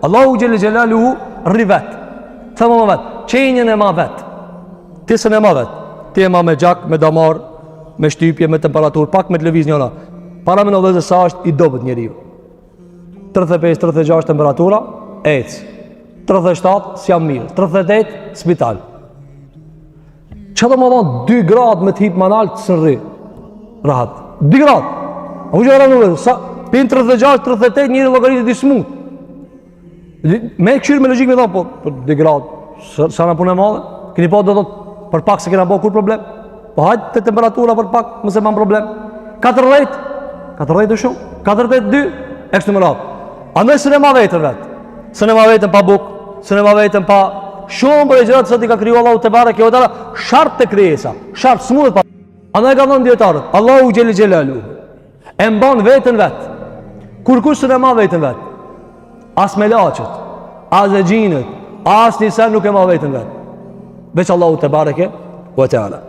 Allahu xhel xhelaluhu rrivet. Thëmë më vetë, qenjën e ma vetë. Tisën e ma vetë. Ti e ma me gjak, me damar, me shtypje, me temperaturë, pak me të lëviz njëra. Para me në dhezë sa është i dobet njeriu. 35-36 temperatura, ecë. 37, s'jam mirë. 38, spital. Që të më dhonë 2 gradë me të hip manal të sërri. Rahat. 2 gradë. A mu që gara në dhezë, pin 36-38 njëri logaritit i smut. Me këshirë me logikë me dhonë, po 2 gradë, sa në punë e madhe? Këni po do të për pak se kena po kur problem? Po hajtë të temperatura për pak, mëse ma në problem. 40 është shumë, 42, e kështë në më ratë. Andoj së në ma vetën vetë, së në ma vetën pa bukë, së në ma vetën pa shumë për e gjëratë së t'i ka kriju Allahu të bare, kjo e tala, shartë të kryesa, shartë smudhet pa. Andoj ka dhënë djetarët, Allahu gjeli gjelalu, e mban vetën vetë, kur kush së në ma vetën vetë, as me laqët, as e gjinët, as një sen nuk e ma vetën vetë, veç Allahu të bareke, vë të ala.